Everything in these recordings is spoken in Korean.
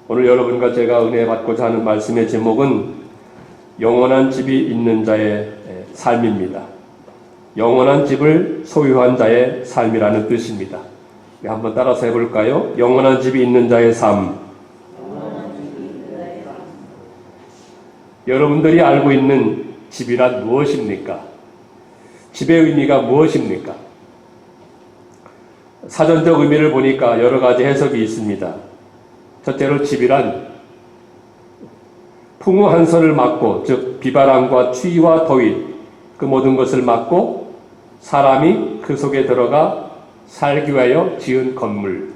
오늘 여러분과 제가 은혜 받고자 하는 말씀의 제목은 영원한 집이 있는 자의 삶입니다. 영원한 집을 소유한 자의 삶이라는 뜻입니다. 한번 따라서 해볼까요? 영원한 집이 있는 자의 삶. 여러분들이 알고 있는 집이란 무엇입니까? 집의 의미가 무엇입니까? 사전적 의미를 보니까 여러 가지 해석이 있습니다. 첫째로 집이란 풍우 한선을 막고, 즉 비바람과 추위와 더위 그 모든 것을 막고 사람이 그 속에 들어가 살기 위하여 지은 건물.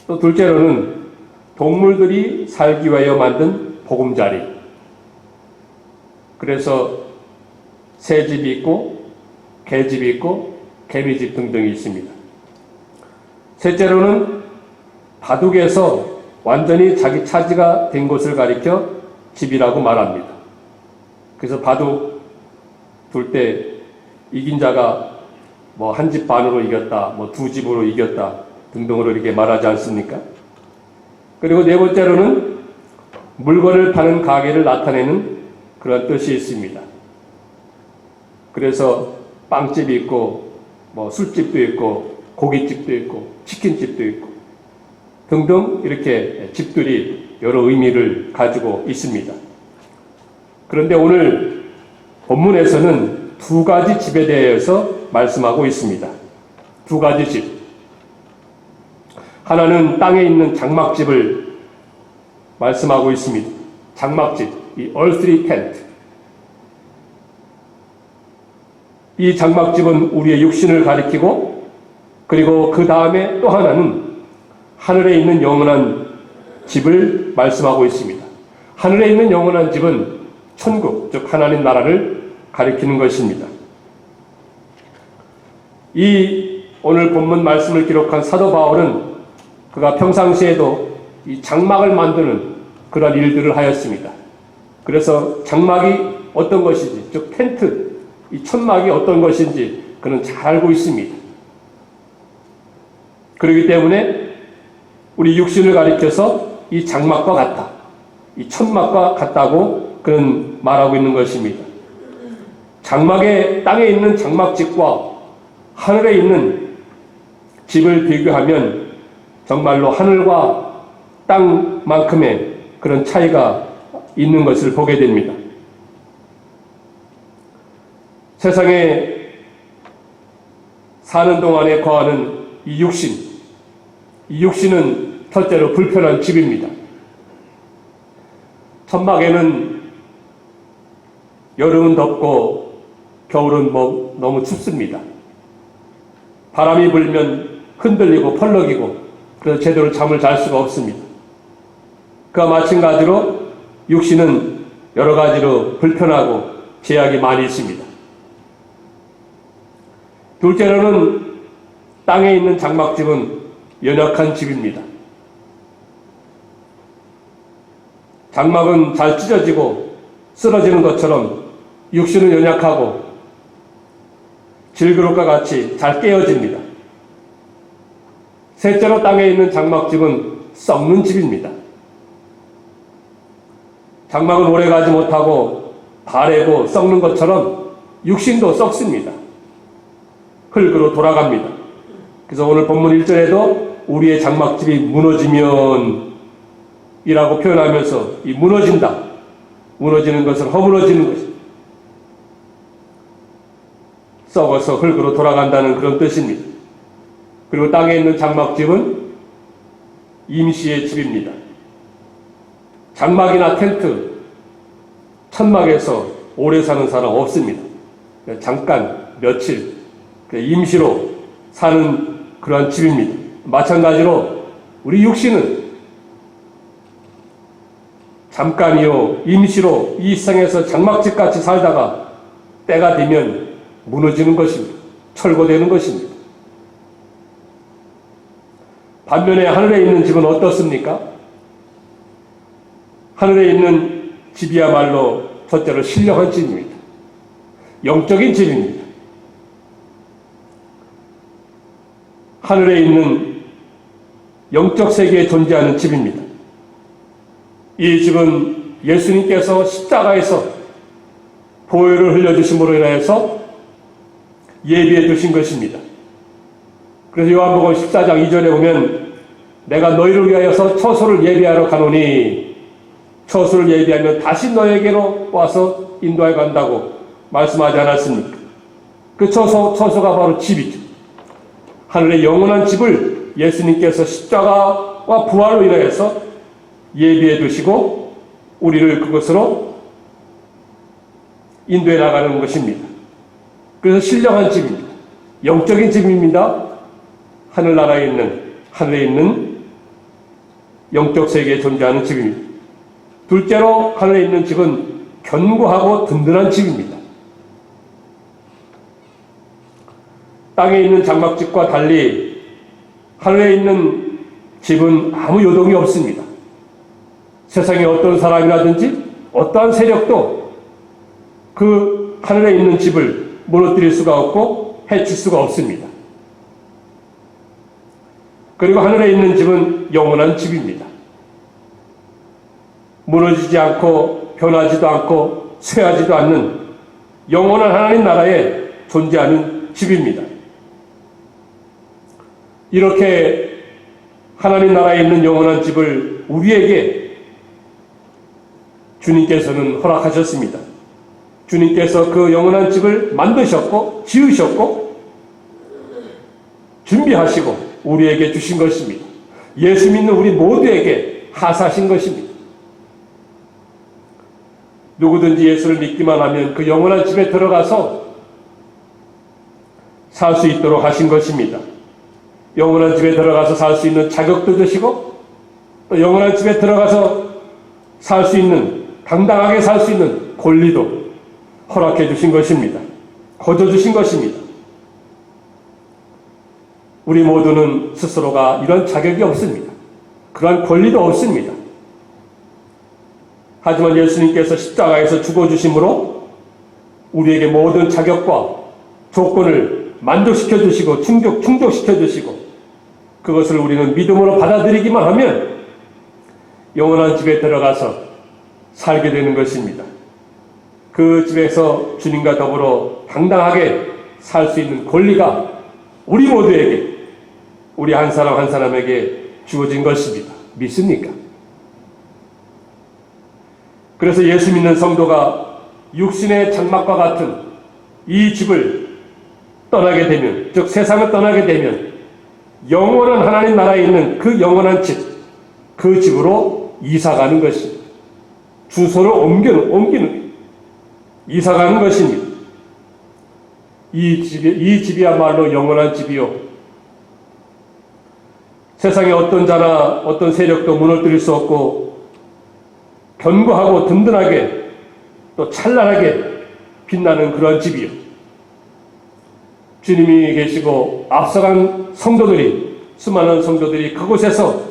또 둘째로는 동물들이 살기 위하여 만든 보금자리. 그래서 새집이 있고 개집이 있고 개미집 등등이 있습니다. 셋째로는 바둑에서 완전히 자기 차지가 된 곳을 가리켜 집이라고 말합니다. 그래서 바둑 둘 때 이긴 자가 뭐 한 집 반으로 이겼다, 뭐 두 집으로 이겼다 등등으로 이렇게 말하지 않습니까? 그리고 네 번째로는 물건을 파는 가게를 나타내는 그런 뜻이 있습니다. 그래서 빵집이 있고 뭐 술집도 있고 고깃집도 있고 치킨집도 있고 등등 이렇게 집들이 여러 의미를 가지고 있습니다. 그런데 오늘 본문에서는 두 가지 집에 대해서 말씀하고 있습니다. 두 가지 집. 하나는 땅에 있는 장막집을 말씀하고 있습니다. 장막집, 이 earthly tent. 이 장막집은 우리의 육신을 가리키고, 그리고 그 다음에 또 하나는 하늘에 있는 영원한 집을 말씀하고 있습니다. 하늘에 있는 영원한 집은 천국, 즉 하나님 나라를 가리키는 것입니다. 이 오늘 본문 말씀을 기록한 사도 바울은 그가 평상시에도 이 장막을 만드는 그런 일들을 하였습니다. 그래서 장막이 어떤 것인지, 즉 텐트, 이 천막이 어떤 것인지 그는 잘 알고 있습니다. 그렇기 때문에 우리 육신을 가리켜서 이 장막과 같다, 이 천막과 같다고 그는 말하고 있는 것입니다. 장막의 땅에 있는 장막집과 하늘에 있는 집을 비교하면 정말로 하늘과 땅만큼의 그런 차이가 있는 것을 보게 됩니다. 세상에 사는 동안에 거하는 이 육신은 첫째로 불편한 집입니다. 천막에는 여름은 덥고 겨울은 너무 춥습니다. 바람이 불면 흔들리고 펄럭이고 그래서 제대로 잠을 잘 수가 없습니다. 그와 마찬가지로 육신은 여러 가지로 불편하고 제약이 많이 있습니다. 둘째로는 땅에 있는 장막집은 연약한 집입니다. 장막은 잘 찢어지고 쓰러지는 것처럼 육신은 연약하고 질그릇과 같이 잘 깨어집니다. 셋째로 땅에 있는 장막집은 썩는 집입니다. 장막은 오래가지 못하고 바래고 썩는 것처럼 육신도 썩습니다. 흙으로 돌아갑니다. 그래서 오늘 본문 1절에도 우리의 장막집이 무너지면 이라고 표현하면서 이 무너진다, 무너지는 것은 허물어지는 것입니다. 썩어서 흙으로 돌아간다는 그런 뜻입니다. 그리고 땅에 있는 장막집은 임시의 집입니다. 장막이나 텐트, 천막에서 오래 사는 사람 없습니다. 잠깐, 며칠, 임시로 사는 그러한 집입니다. 마찬가지로 우리 육신은 잠깐이요, 임시로 이 세상에서 장막집같이 살다가 때가 되면 무너지는 것입니다. 철거되는 것입니다. 반면에 하늘에 있는 집은 어떻습니까? 하늘에 있는 집이야말로 첫째로 신령한 집입니다. 영적인 집입니다. 하늘에 있는 영적 세계에 존재하는 집입니다. 이 집은 예수님께서 십자가에서 보혈을 흘려주심으로 인하여서 예비해 두신 것입니다. 그래서 요한복음 14장 2절에 보면 내가 너희를 위하여서 처소를 예비하러 가노니 처소를 예비하면 다시 너에게로 와서 인도하여 간다고 말씀하지 않았습니까? 그 처소가 바로 집이죠. 하늘의 영원한 집을 예수님께서 십자가와 부활로 인하여서 예비해 두시고 우리를 그것으로 인도해 나가는 것입니다. 그래서 신령한 집입니다. 영적인 집입니다. 하늘에 있는 영적 세계에 존재하는 집입니다. 둘째로 하늘에 있는 집은 견고하고 든든한 집입니다. 땅에 있는 장막집과 달리 하늘에 있는 집은 아무 요동이 없습니다. 세상에 어떤 사람이라든지 어떠한 세력도 그 하늘에 있는 집을 무너뜨릴 수가 없고 해칠 수가 없습니다. 그리고 하늘에 있는 집은 영원한 집입니다. 무너지지 않고 변하지도 않고 쇠하지도 않는 영원한 하나님 나라에 존재하는 집입니다. 이렇게 하나님 나라에 있는 영원한 집을 우리에게 주님께서는 허락하셨습니다. 주님께서 그 영원한 집을 만드셨고 지으셨고 준비하시고 우리에게 주신 것입니다. 예수 믿는 우리 모두에게 하사하신 것입니다. 누구든지 예수를 믿기만 하면 그 영원한 집에 들어가서 살 수 있도록 하신 것입니다. 영원한 집에 들어가서 살 수 있는 자격도 주시고 또 영원한 집에 들어가서 살 수 있는, 당당하게 살 수 있는 권리도 허락해 주신 것입니다. 거저 주신 것입니다. 우리 모두는 스스로가 이런 자격이 없습니다. 그러한 권리도 없습니다. 하지만 예수님께서 십자가에서 죽어주심으로 우리에게 모든 자격과 조건을 만족시켜 주시고 충족시켜 주시고 그것을 우리는 믿음으로 받아들이기만 하면 영원한 집에 들어가서 살게 되는 것입니다. 그 집에서 주님과 더불어 당당하게 살 수 있는 권리가 우리 모두에게, 우리 한 사람 한 사람에게 주어진 것입니다. 믿습니까? 그래서 예수 믿는 성도가 육신의 장막과 같은 이 집을 떠나게 되면, 즉 세상을 떠나게 되면 영원한 하나님 나라에 있는 그 영원한 집, 그 집으로 이사가는 것입니다. 주소를 옮기는 이사가는 것입니다. 이 집이야말로 영원한 집이요, 세상에 어떤 자나 어떤 세력도 무너뜨릴 수 없고 견고하고 든든하게 또 찬란하게 빛나는 그런 집이요, 주님이 계시고 앞서간 성도들이, 수많은 성도들이 그곳에서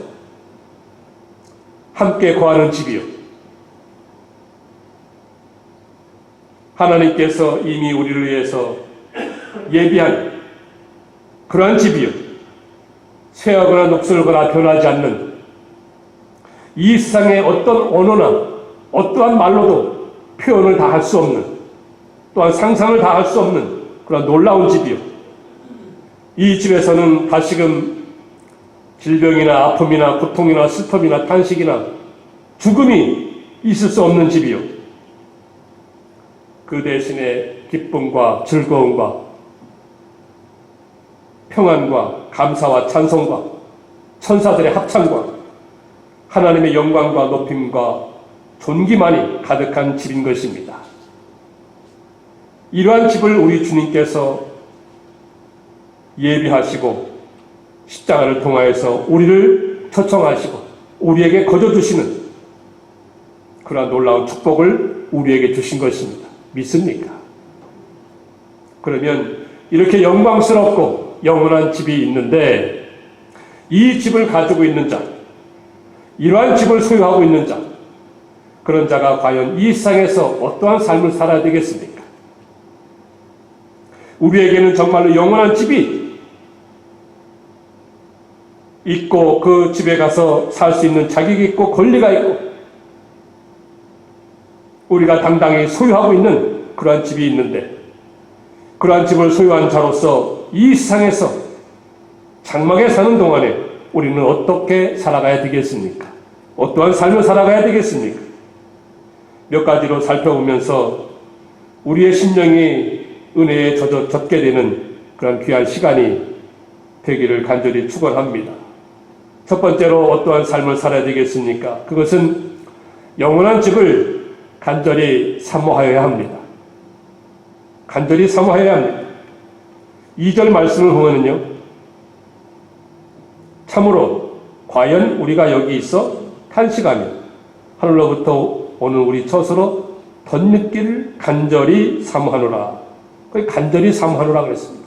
함께 거하는 집이요, 하나님께서 이미 우리를 위해서 예비한 그러한 집이요, 쇠하거나 녹슬거나 변하지 않는, 이 세상의 어떤 언어나 어떠한 말로도 표현을 다 할 수 없는, 또한 상상을 다 할 수 없는 그런 놀라운 집이요, 이 집에서는 다시금 질병이나 아픔이나 고통이나 슬픔이나 탄식이나 죽음이 있을 수 없는 집이요, 그 대신에 기쁨과 즐거움과 평안과 감사와 찬송과 천사들의 합창과 하나님의 영광과 높임과 존귀만이 가득한 집인 것입니다. 이러한 집을 우리 주님께서 예비하시고 십자가를 통하여서 우리를 초청하시고 우리에게 거저주시는 그러한 놀라운 축복을 우리에게 주신 것입니다. 믿습니까? 그러면 이렇게 영광스럽고 영원한 집이 있는데, 이 집을 가지고 있는 자, 이러한 집을 소유하고 있는 자, 그런 자가 과연 이 세상에서 어떠한 삶을 살아야 되겠습니까? 우리에게는 정말로 영원한 집이 있고 그 집에 가서 살 수 있는 자격이 있고 권리가 있고 우리가 당당히 소유하고 있는 그러한 집이 있는데 그러한 집을 소유한 자로서 이 세상에서 장막에 사는 동안에 우리는 어떻게 살아가야 되겠습니까? 어떠한 삶을 살아가야 되겠습니까? 몇 가지로 살펴보면서 우리의 심령이 은혜에 젖게 되는 그런 귀한 시간이 되기를 간절히 축원합니다. 첫 번째로 어떠한 삶을 살아야 되겠습니까? 그것은 영원한 집을 간절히 사모하여야 합니다. 간절히 사모하여야 합니다. 2절 말씀을 보면요, 참으로 과연 우리가 여기 있어 탄식하며 하늘로부터 오는 우리 처소로 덧늦기를 간절히 사모하노라. 거기 간절히 사모하노라 그랬습니다.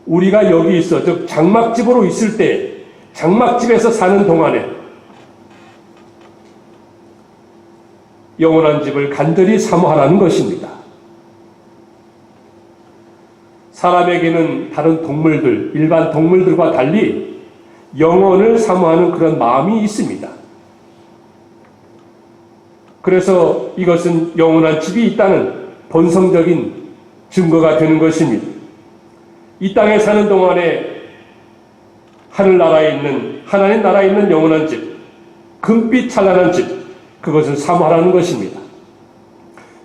우리가 여기 있어, 즉 장막집으로 있을 때, 장막집에서 사는 동안에 영원한 집을 간절히 사모하라는 것입니다. 사람에게는 다른 동물들, 일반 동물들과 달리 영원을 사모하는 그런 마음이 있습니다. 그래서 이것은 영원한 집이 있다는 본성적인 증거가 되는 것입니다. 이 땅에 사는 동안에 하늘나라에 있는, 하나님 나라에 있는 영원한 집, 금빛 찬란한 집, 그것을 사모하라는 것입니다.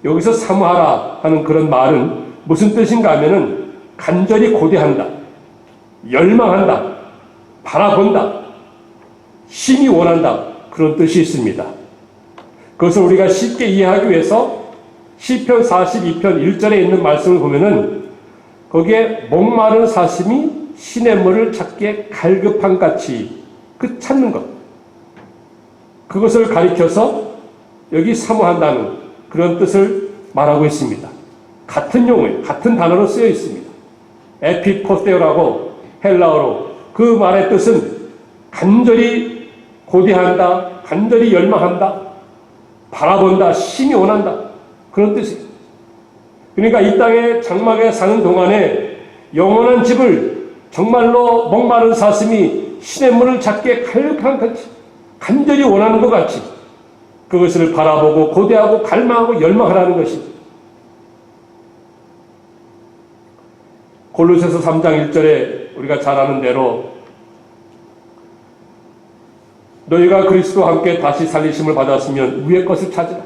여기서 사모하라 하는 그런 말은 무슨 뜻인가 하면은 간절히 고대한다, 열망한다, 바라본다, 심히 원한다, 그런 뜻이 있습니다. 그것을 우리가 쉽게 이해하기 위해서 시편 42편 1절에 있는 말씀을 보면은 거기에 목마른 사슴이 시냇물을 찾기에 갈급한 같이 그 찾는 것, 그것을 가리켜서 여기 사모한다는 그런 뜻을 말하고 있습니다. 같은 용어에 같은 단어로 쓰여 있습니다. 에피포테오라고 헬라어로, 그 말의 뜻은 간절히 고대한다, 간절히 열망한다, 바라본다, 심히 원한다, 그런 뜻이에요. 그러니까 이 땅에 장막에 사는 동안에 영원한 집을 정말로 목마른 사슴이 시냇물을 찾기에 갈급한 같이, 간절히 원하는 것 같이 그것을 바라보고 고대하고 갈망하고 열망하라는 것입니다. 골로새서 3장 1절에 우리가 잘 아는 대로 너희가 그리스도와 함께 다시 살리심을 받았으면 위의 것을 찾으라.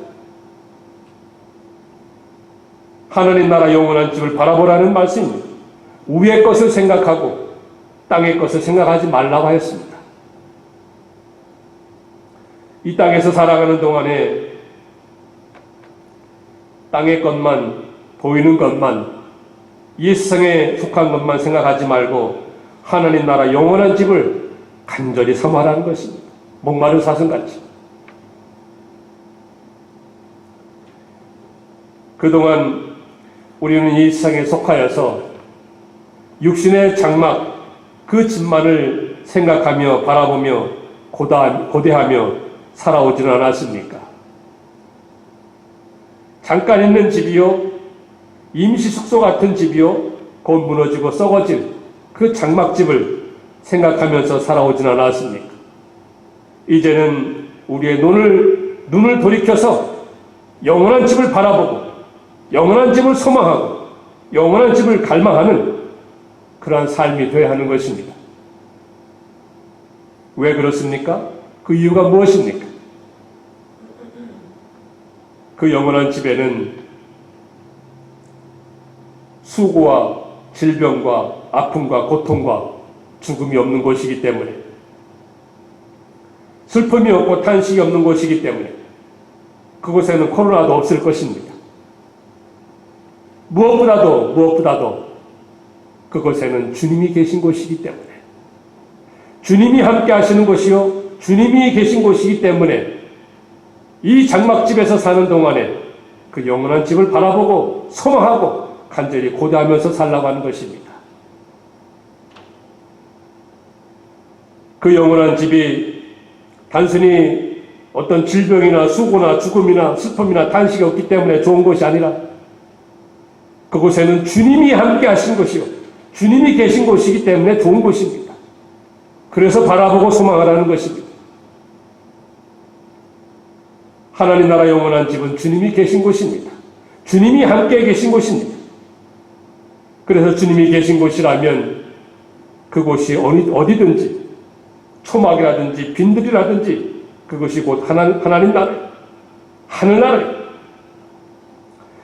하나님 나라 영원한 집을 바라보라는 말씀입니다. 위의 것을 생각하고 땅의 것을 생각하지 말라고 하였습니다. 이 땅에서 살아가는 동안에 땅의 것만, 보이는 것만, 이 세상에 속한 것만 생각하지 말고 하나님 나라 영원한 집을 간절히 사모하라는 것입니다. 목마른 사슴같이. 그동안 우리는 이 세상에 속하여서 육신의 장막, 그 집만을 생각하며 바라보며 고대하며 살아오지는 않았습니까? 잠깐 있는 집이요, 임시 숙소 같은 집이요, 곧 무너지고 썩어질 그 장막집을 생각하면서 살아오지는 않았습니까? 이제는 우리의 눈을 돌이켜서 영원한 집을 바라보고 영원한 집을 소망하고 영원한 집을 갈망하는 그러한 삶이 되어야 하는 것입니다. 왜 그렇습니까? 그 이유가 무엇입니까? 그 영원한 집에는 수고와 질병과 아픔과 고통과 죽음이 없는 곳이기 때문에, 슬픔이 없고 탄식이 없는 곳이기 때문에 그곳에는 코로나도 없을 것입니다. 무엇보다도 그곳에는 주님이 계신 곳이기 때문에, 주님이 함께 하시는 곳이요, 주님이 계신 곳이기 때문에 이 장막집에서 사는 동안에 그 영원한 집을 바라보고 소망하고 간절히 고대하면서 살라고 하는 것입니다. 그 영원한 집이 단순히 어떤 질병이나 수고나 죽음이나 슬픔이나 탄식이 없기 때문에 좋은 것이 아니라 그곳에는 주님이 함께 하신 것이요, 주님이 계신 곳이기 때문에 좋은 곳입니다. 그래서 바라보고 소망하라는 것입니다. 하나님 나라 영원한 집은 주님이 계신 곳입니다. 주님이 함께 계신 곳입니다. 그래서 주님이 계신 곳이라면 그곳이 어디든지 초막이라든지 빈들이라든지 그것이 곧 하나님 나라예요. 하늘나라예요.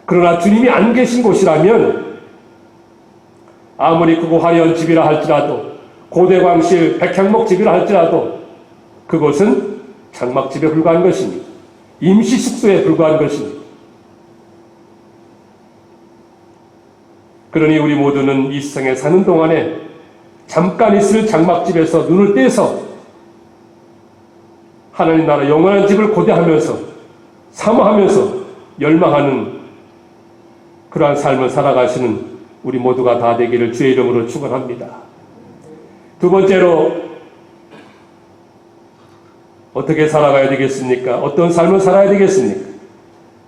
그러나 주님이 안 계신 곳이라면 아무리 크고 화려한 집이라 할지라도 고대광실 백향목 집이라 할지라도 그것은 장막집에 불과한 것입니다. 임시숙소에 불과한 것입니다. 그러니 우리 모두는 이 세상에 사는 동안에 잠깐 있을 장막집에서 눈을 떼서 하나님 나라 영원한 집을 고대하면서 사모하면서 열망하는 그러한 삶을 살아가시는 우리 모두가 다 되기를 주의 이름으로 축원합니다. 두 번째로 어떻게 살아가야 되겠습니까? 어떤 삶을 살아야 되겠습니까?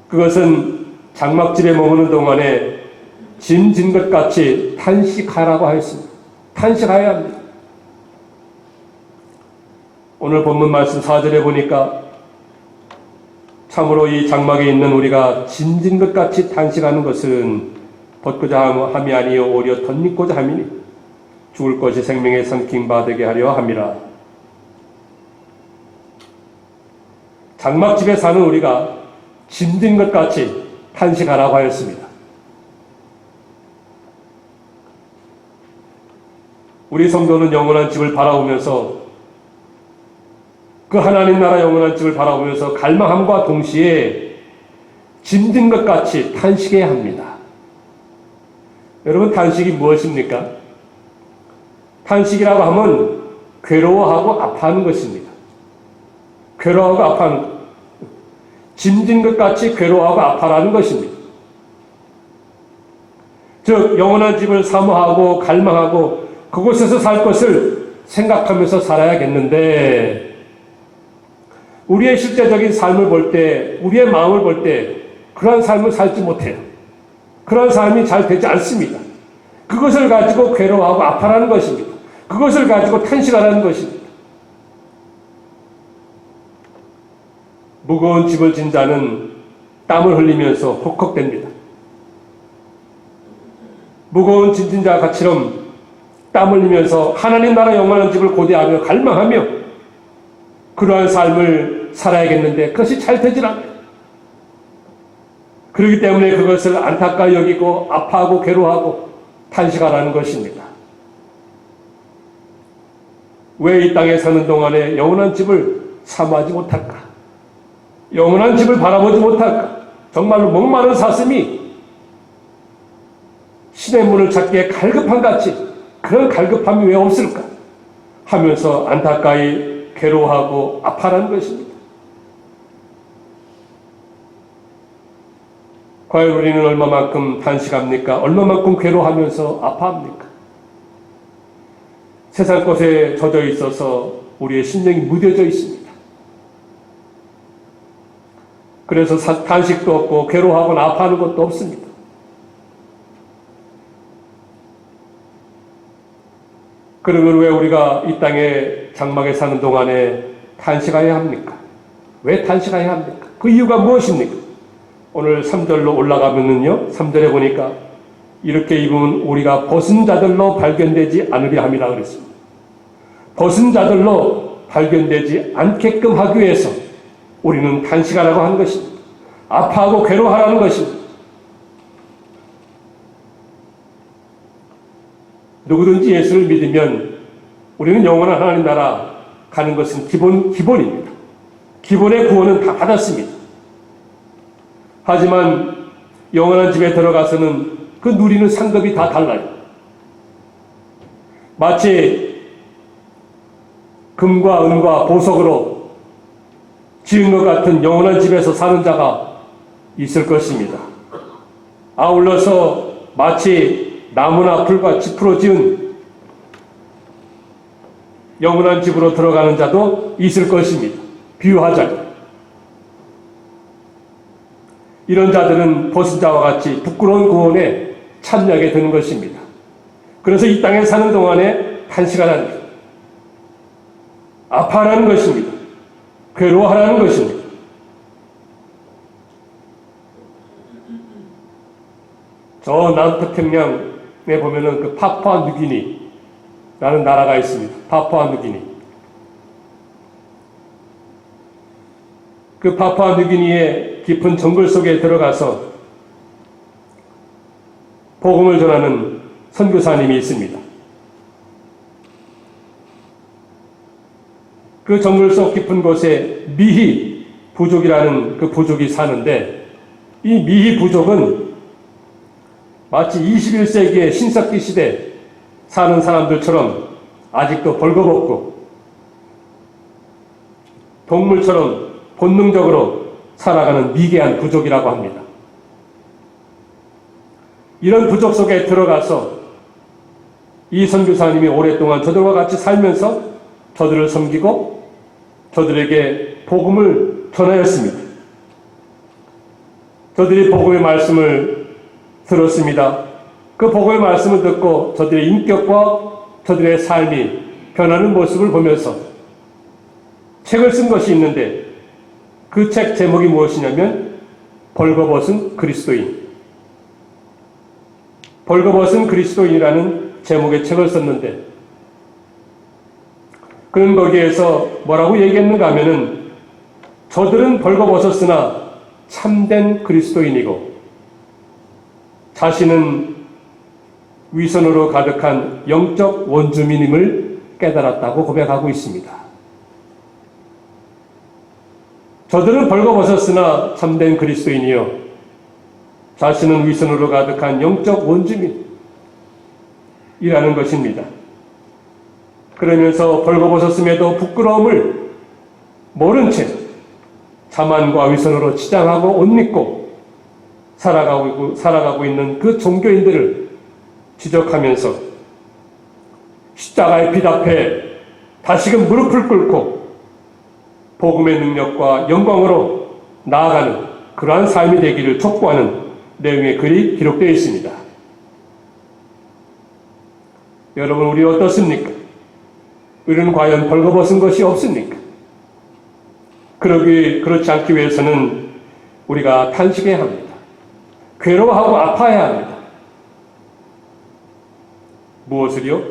그것은 장막집에 머무는 동안에 짐진 것 같이 탄식하라고 하였습니다. 탄식해야 합니다. 오늘 본문 말씀 4절에 보니까 참으로 이 장막에 있는 우리가 짐진 것 같이 탄식하는 것은 벗고자 함이 아니요 오히려 덧입고자 함이니 죽을 것이 생명의 삼킴 받게 하려 함이라. 장막집에 사는 우리가 짐진 것 같이 탄식하라고 하였습니다. 우리 성도는 영원한 집을 바라보면서 그 하나님 나라 영원한 집을 바라보면서 갈망함과 동시에 짐진 것 같이 탄식해야 합니다. 여러분, 탄식이 무엇입니까? 탄식이라고 하면 괴로워하고 아파하는 것입니다. 괴로워하고 아파하는 것. 짐진 것 같이 괴로워하고 아파하는 것입니다. 즉 영원한 집을 사모하고 갈망하고 그곳에서 살 것을 생각하면서 살아야겠는데 우리의 실제적인 삶을 볼 때, 우리의 마음을 볼 때 그러한 삶을 살지 못해요. 그러한 삶이 잘 되지 않습니다. 그것을 가지고 괴로워하고 아파하는 것입니다. 그것을 가지고 탄식하라는 것입니다. 무거운 짐을 진 자는 땀을 흘리면서 헉헉댑니다. 무거운 짐진 자처럼 땀 흘리면서 하나님 나라 영원한 집을 고대하며 갈망하며 그러한 삶을 살아야겠는데 그것이 잘 되질 않아요. 그렇기 때문에 그것을 안타까이 여기고 아파하고 괴로워하고 탄식하라는 것입니다. 왜 이 땅에 사는 동안에 영원한 집을 사모하지 못할까? 영원한 집을 바라보지 못할까? 정말로 목마른 사슴이 신의 문을 찾기에 갈급한 같이 그런 갈급함이 왜 없을까? 하면서 안타까이 괴로워하고 아파하는 것입니다. 과연 우리는 얼마만큼 탄식합니까? 얼마만큼 괴로워하면서 아파합니까? 세상 것에 젖어 있어서 우리의 심령이 무뎌져 있습니다. 그래서 탄식도 없고 괴로워하거나 아파하는 것도 없습니다. 그러면 왜 우리가 이 땅에 장막에 사는 동안에 탄식해야 합니까? 왜 탄식해야 합니까? 그 이유가 무엇입니까? 오늘 3절로 올라가면은요, 3절에 보니까 이렇게 입으면 우리가 벗은 자들로 발견되지 않으려 함이라 그랬습니다. 벗은 자들로 발견되지 않게끔 하기 위해서 우리는 탄식하라고 하는 것입니다. 아파하고 괴로워하라는 것입니다. 누구든지 예수를 믿으면 우리는 영원한 하나님 나라 가는 것은 기본입니다. 기본의 구원은 다 받았습니다. 하지만 영원한 집에 들어가서는 그 누리는 상급이 다 달라요. 마치 금과 은과 보석으로 지은 것 같은 영원한 집에서 사는 자가 있을 것입니다. 아울러서 마치 나무나 풀과 짚으로 지은 영원한 집으로 들어가는 자도 있을 것입니다. 비유하자면 이런 자들은 벗은 자와 같이 부끄러운 구원에 참여하게 되는 것입니다. 그래서 이 땅에 사는 동안에 탄식하라는 것, 아파하라는 것입니다. 괴로워하라는 것입니다. 저 남태평양에 보면은 그 파푸아 누기니라는 나라가 있습니다. 파푸아 누기니. 그 파푸아 누기니의 깊은 정글 속에 들어가서 복음을 전하는 선교사님이 있습니다. 그 정글 속 깊은 곳에 미히 부족이라는 그 부족이 사는데, 이 미히 부족은 마치 21세기의 신석기 시대 사는 사람들처럼 아직도 벌거벗고 동물처럼 본능적으로 살아가는 미개한 부족이라고 합니다. 이런 부족 속에 들어가서 이 선교사님이 오랫동안 저들과 같이 살면서 저들을 섬기고 저들에게 복음을 전하였습니다. 저들이 복음의 말씀을 들었습니다. 그 복음의 말씀을 듣고 저들의 인격과 저들의 삶이 변하는 모습을 보면서 책을 쓴 것이 있는데, 그 책 제목이 무엇이냐면 벌거벗은 그리스도인. 벌거벗은 그리스도인이라는 제목의 책을 썼는데, 그는 거기에서 뭐라고 얘기했는가 하면은, 저들은 벌거벗었으나 참된 그리스도인이고 자신은 위선으로 가득한 영적 원주민임을 깨달았다고 고백하고 있습니다. 저들은 벌거벗었으나 참된 그리스도인이요, 자신은 위선으로 가득한 영적 원주민이라는 것입니다. 그러면서 벌거벗었음에도 부끄러움을 모른 채 자만과 위선으로 치장하고 옷 입고 살아가고 있는 그 종교인들을 지적하면서 십자가의 빛 앞에 다시금 무릎을 꿇고 복음의 능력과 영광으로 나아가는 그러한 삶이 되기를 촉구하는 내용의 글이 기록되어 있습니다. 여러분, 우리 어떻습니까? 우리는 과연 벌거벗은 것이 없습니까? 그렇지 않기 위해서는 우리가 탄식해야 합니다. 괴로워하고 아파해야 합니다. 무엇을요?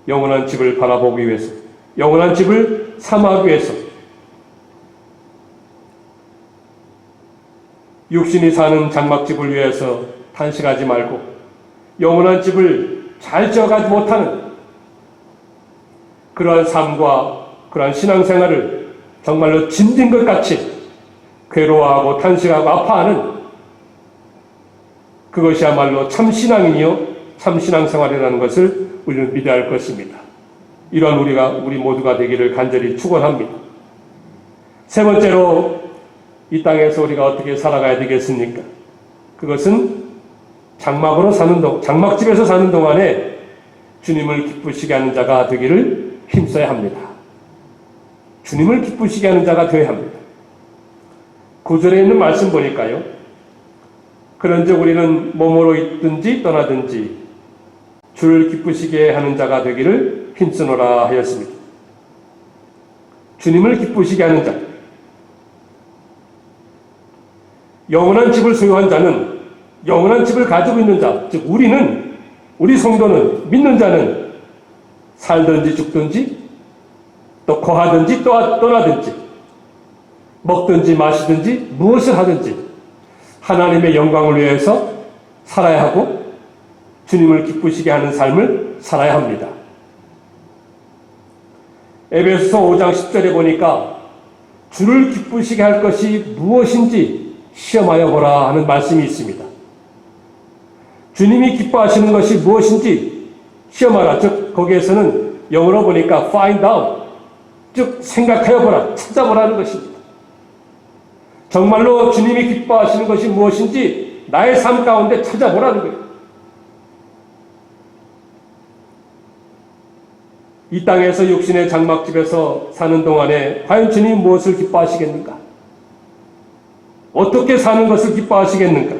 영원한 집을 바라보기 위해서, 영원한 집을 삼하기 위해서. 육신이 사는 장막집을 위해서 탄식하지 말고 영원한 집을 잘 지어가지 못하는 그러한 삶과 그러한 신앙생활을 정말로 짐진 것 같이 괴로워하고 탄식하고 아파하는, 그것이야말로 참신앙이요 참신앙생활이라는 것을 우리는 믿어야 할 것입니다. 이러한 우리 모두가 되기를 간절히 축원합니다. 세 번째로, 이 땅에서 우리가 어떻게 살아가야 되겠습니까? 그것은 장막집에서 사는 동안에 주님을 기쁘시게 하는 자가 되기를 힘써야 합니다. 주님을 기쁘시게 하는 자가 되어야 합니다. 9절에 있는 말씀 보니까요, 그런즉 우리는 몸으로 있든지 떠나든지 주를 기쁘시게 하는 자가 되기를 힘쓰노라 하였습니다. 주님을 기쁘시게 하는 자, 영원한 집을 소유한 자는, 영원한 집을 가지고 있는 자, 즉 우리 성도는, 믿는 자는 살든지 죽든지 또 거하든지 또 떠나든지 먹든지 마시든지 무엇을 하든지 하나님의 영광을 위해서 살아야 하고 주님을 기쁘시게 하는 삶을 살아야 합니다. 에베소서 5장 10절에 보니까 주를 기쁘시게 할 것이 무엇인지 시험하여 보라 하는 말씀이 있습니다. 주님이 기뻐하시는 것이 무엇인지 시험하라. 즉 거기에서는 영어로 보니까 find out, 즉 생각하여 보라, 찾아보라는 것입니다. 정말로 주님이 기뻐하시는 것이 무엇인지 나의 삶 가운데 찾아보라는 거예요. 이 땅에서 육신의 장막집에서 사는 동안에 과연 주님이 무엇을 기뻐하시겠는가? 어떻게 사는 것을 기뻐하시겠는가?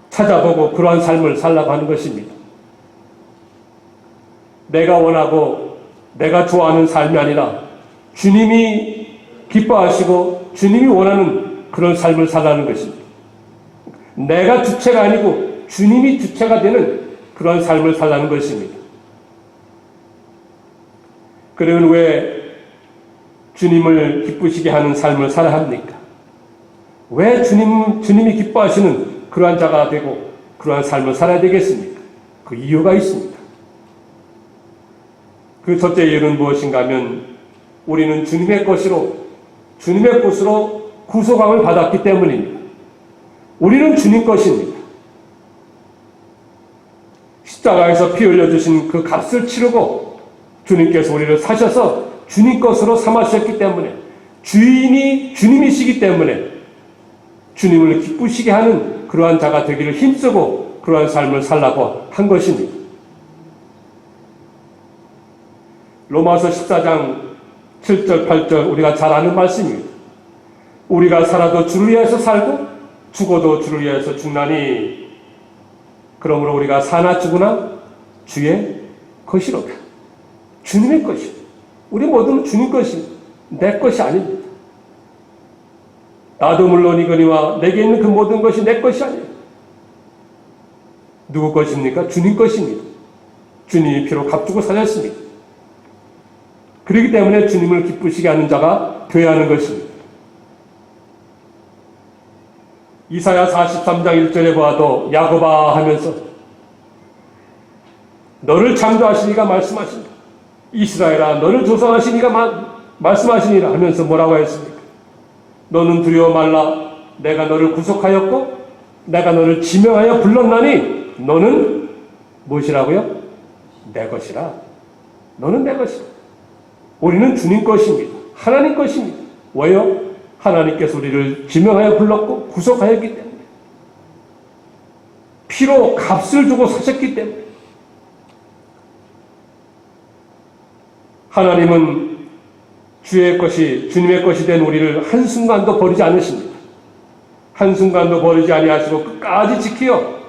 찾아보고 그러한 삶을 살라고 하는 것입니다. 내가 원하고 내가 좋아하는 삶이 아니라 주님이 기뻐하시고 주님이 원하는 그런 삶을 살라는 것입니다. 내가 주체가 아니고 주님이 주체가 되는 그런 삶을 살라는 것입니다. 그러면 왜 주님을 기쁘시게 하는 삶을 살아야 합니까? 왜 주님이 기뻐하시는 그러한 자가 되고 그러한 삶을 살아야 되겠습니까? 그 이유가 있습니다. 그 첫째 이유는 무엇인가 하면 우리는 주님의 것으로 구속함을 받았기 때문입니다. 우리는 주님 것입니다. 십자가에서 피 흘려주신 그 값을 치르고 주님께서 우리를 사셔서 주님 것으로 삼으셨기 때문에 주인이 주님이시기 때문에 주님을 기쁘시게 하는 그러한 자가 되기를 힘쓰고 그러한 삶을 살라고 한 것입니다. 로마서 14장 7절 8절 우리가 잘 아는 말씀입니다. 우리가 살아도 주를 위해서 살고 죽어도 주를 위해서 죽나니 그러므로 우리가 사나 죽으나 주의 것이로다. 주님의 것입니다. 우리 모두는 주님 것입니다. 내 것이 아닙니다. 나도 물론이거니와 내게 있는 그 모든 것이 내 것이 아니에요. 누구 것입니까? 주님 것입니다. 주님이 피로 값주고 사셨습니다. 그렇기 때문에 주님을 기쁘시게 하는 자가 되어야 하는 것입니다. 이사야 43장 1절에 보아도 야곱아 하면서 너를 창조하신 이가 말씀하신다. 이스라엘아 너를 조성하신 이가 말씀하시니라 하면서 뭐라고 했습니까? 너는 두려워 말라. 내가 너를 구속하였고 내가 너를 지명하여 불렀나니 너는 무엇이라고요? 내 것이라. 너는 내 것이라. 우리는 주님 것입니다. 하나님 것입니다. 왜요? 하나님께서 우리를 지명하여 불렀고 구속하였기 때문에 피로 값을 주고 사셨기 때문에 하나님은 주의 것이 주님의 것이 된 우리를 한순간도 버리지 않으십니다. 한순간도 버리지 아니하시고 끝까지 지키어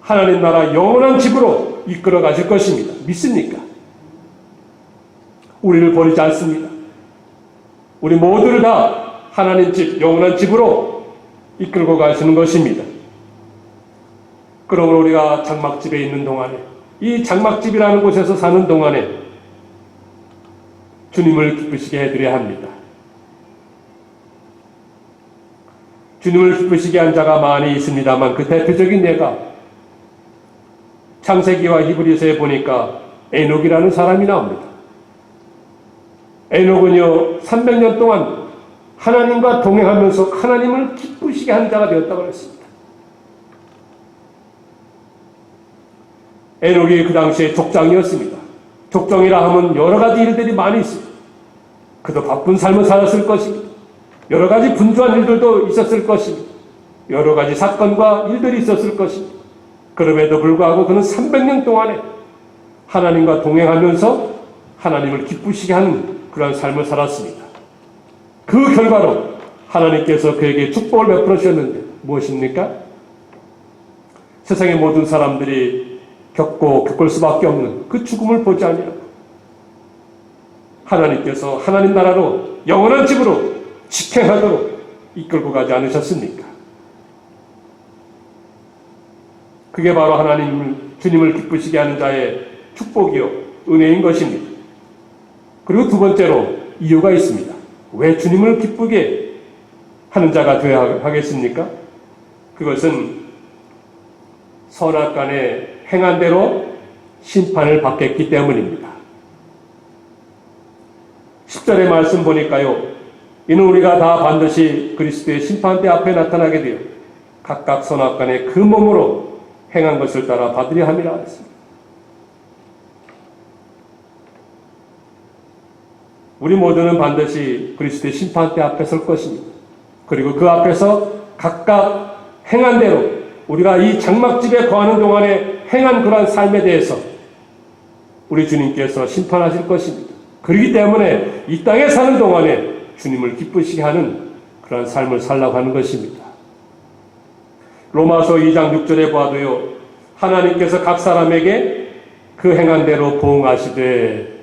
하나님 나라 영원한 집으로 이끌어 가실 것입니다. 믿습니까? 우리를 버리지 않습니다. 우리 모두를 다 하나님 집, 영원한 집으로 이끌고 가시는 것입니다. 그러므로 우리가 장막집에 있는 동안에, 이 장막집이라는 곳에서 사는 동안에 주님을 기쁘시게 해드려야 합니다. 주님을 기쁘시게 한 자가 많이 있습니다만 그 대표적인 예가 창세기와 히브리서에 보니까 에녹이라는 사람이 나옵니다. 에녹은요 300년 동안 하나님과 동행하면서 하나님을 기쁘시게 한 자가 되었다고 했습니다. 에녹이 그 당시에 족장이었습니다. 족장이라 하면 여러 가지 일들이 많이 있습니다. 그도 바쁜 삶을 살았을 것입니다. 여러 가지 분주한 일들도 있었을 것입니다. 여러 가지 사건과 일들이 있었을 것입니다. 그럼에도 불구하고 그는 300년 동안에 하나님과 동행하면서 하나님을 기쁘시게 하는 그런 삶을 살았습니다. 그 결과로 하나님께서 그에게 축복을 베풀어 주셨는데 무엇입니까? 세상의 모든 사람들이 겪을 수밖에 없는 그 죽음을 보지 아니하고 하나님께서 하나님 나라로 영원한 집으로 직행하도록 이끌고 가지 않으셨습니까? 그게 바로 주님을 기쁘시게 하는 자의 축복이요 은혜인 것입니다. 그리고 두 번째로 이유가 있습니다. 왜 주님을 기쁘게 하는 자가 되어야 하겠습니까? 그것은 선악간에 행한 대로 심판을 받겠기 때문입니다. 10절의 말씀 보니까요. 이는 우리가 다 반드시 그리스도의 심판대 앞에 나타나게 되어 각각 선악간에 그 몸으로 행한 것을 따라 받으려 함이라 했습니다. 우리 모두는 반드시 그리스도의 심판대 앞에 설 것입니다. 그리고 그 앞에서 각각 행한 대로 우리가 이 장막집에 거하는 동안에 행한 그러한 삶에 대해서 우리 주님께서 심판하실 것입니다. 그렇기 때문에 이 땅에 사는 동안에 주님을 기쁘시게 하는 그러한 삶을 살라고 하는 것입니다. 로마서 2장 6절에 보아도요. 하나님께서 각 사람에게 그 행한 대로 보응하시되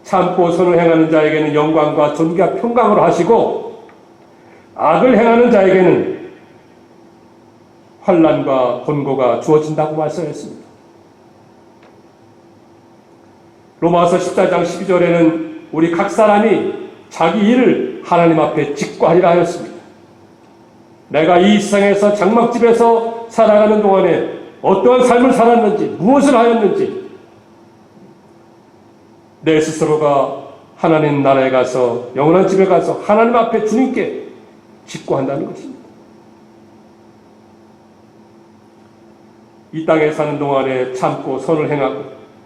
참고 선을 행하는 자에게는 영광과 존귀와 평강으로 하시고 악을 행하는 자에게는 환난과 곤고가 주어진다고 말씀했습니다. 로마서 14장 12절에는 우리 각 사람이 자기 일을 하나님 앞에 직구하리라 하였습니다. 내가 이 세상에서 장막집에서 살아가는 동안에 어떠한 삶을 살았는지, 무엇을 하였는지 내 스스로가 하나님 나라에 가서 영원한 집에 가서 하나님 앞에 주님께 직구한다는 것입니다. 이 땅에 사는 동안에 참고 선을 행하고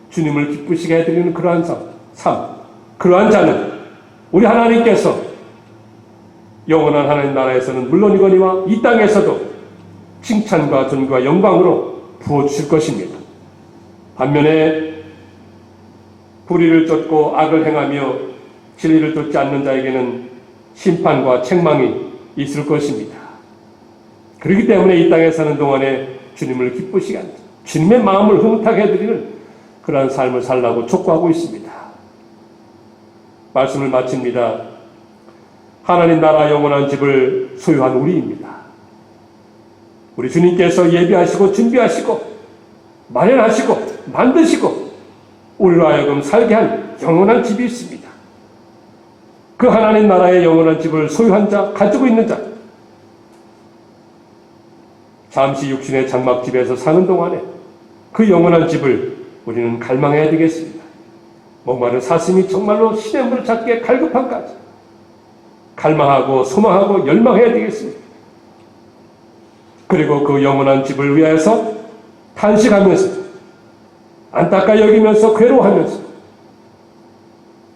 주님을 기쁘시게 해드리는 그러한 삶, 그러한 자는 우리 하나님께서 영원한 하나님 나라에서는 물론이거니와 이 땅에서도 칭찬과 존귀와 영광으로 부어주실 것입니다. 반면에 불의를 쫓고 악을 행하며 진리를 쫓지 않는 자에게는 심판과 책망이 있을 것입니다. 그렇기 때문에 이 땅에 사는 동안에 주님을 기쁘시게 하는, 주님의 마음을 흐뭇하게 해드리는 그러한 삶을 살라고 촉구하고 있습니다. 말씀을 마칩니다. 하나님 나라 영원한 집을 소유한 우리입니다. 우리 주님께서 예비하시고 준비하시고 마련하시고 만드시고 우리로 하여금 살게 한 영원한 집이 있습니다. 그 하나님 나라의 영원한 집을 소유한 자, 가지고 있는 자, 잠시 육신의 장막집에서 사는 동안에 그 영원한 집을 우리는 갈망해야 되겠습니다. 목마른 사슴이 정말로 신의 물을 찾기에 갈급한까지 갈망하고 소망하고 열망해야 되겠습니다. 그리고 그 영원한 집을 위하여서 탄식하면서 안타까 여기면서 괴로워하면서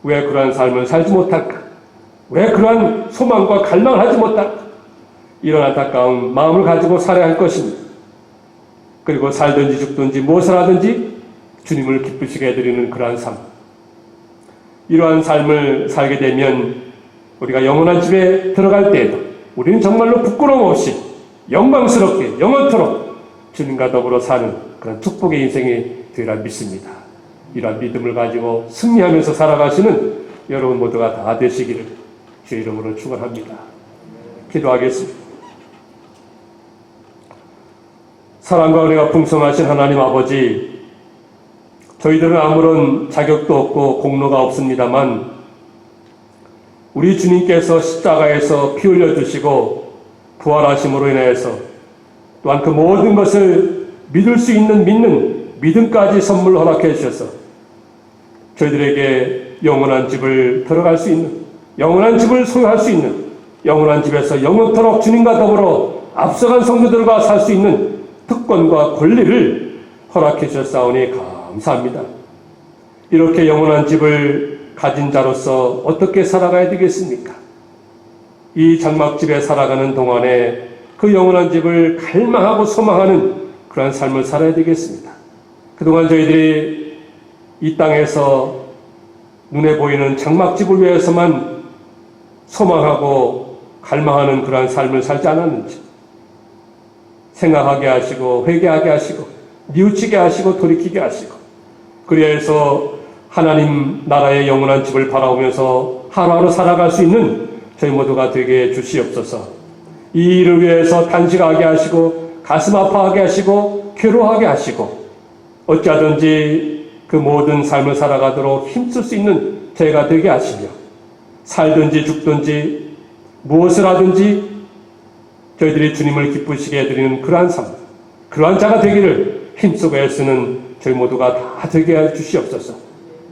왜 그러한 삶을 살지 못할까? 왜 그러한 소망과 갈망을 하지 못할까? 이런 안타까운 마음을 가지고 살아야 할 것입니다. 그리고 살든지 죽든지 무엇을 하든지 주님을 기쁘시게 해드리는 그러한 삶, 이러한 삶을 살게 되면 우리가 영원한 집에 들어갈 때에도 우리는 정말로 부끄러움 없이 영광스럽게 영원토록 주님과 더불어 사는 그런 축복의 인생이 되리라 믿습니다. 이러한 믿음을 가지고 승리하면서 살아가시는 여러분 모두가 다 되시기를 주의 이름으로 축원합니다. 기도하겠습니다. 사랑과 은혜가 풍성하신 하나님 아버지, 저희들은 아무런 자격도 없고 공로가 없습니다만 우리 주님께서 십자가에서 피 흘려주시고 부활하심으로 인해서 또한 그 모든 것을 믿을 수 있는 믿는 믿음까지 선물 허락해 주셔서 저희들에게 영원한 집을 들어갈 수 있는, 영원한 집을 소유할 수 있는, 영원한 집에서 영원토록 주님과 더불어 앞서간 성도들과 살 수 있는 특권과 권리를 허락해 주셨사오니 감사합니다. 이렇게 영원한 집을 가진 자로서 어떻게 살아가야 되겠습니까? 이 장막집에 살아가는 동안에 그 영원한 집을 갈망하고 소망하는 그러한 삶을 살아야 되겠습니다. 그동안 저희들이 이 땅에서 눈에 보이는 장막집을 위해서만 소망하고 갈망하는 그러한 삶을 살지 않았는지 생각하게 하시고 회개하게 하시고 뉘우치게 하시고 돌이키게 하시고, 그래서 하나님 나라의 영원한 집을 바라보면서 하루하루 살아갈 수 있는 저희 모두가 되게 주시옵소서. 이 일을 위해서 탄식하게 하시고 가슴 아파하게 하시고 괴로워하게 하시고 어찌하든지 그 모든 삶을 살아가도록 힘쓸 수 있는 저희가 되게 하시며, 살든지 죽든지 무엇을 하든지 저희들이 주님을 기쁘시게 해드리는 그러한 삶, 그러한 자가 되기를 힘쓰고 애쓰는 저희 모두가 다 되게 해 주시옵소서.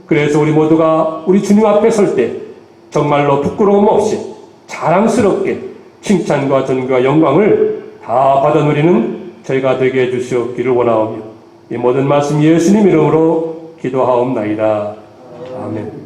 그래서 우리 모두가 우리 주님 앞에 설 때 정말로 부끄러움 없이 자랑스럽게 칭찬과 존귀와 영광을 다 받아 누리는 저희가 되게 해 주시옵기를 원하오며 이 모든 말씀 예수님 이름으로 기도하옵나이다. 아멘.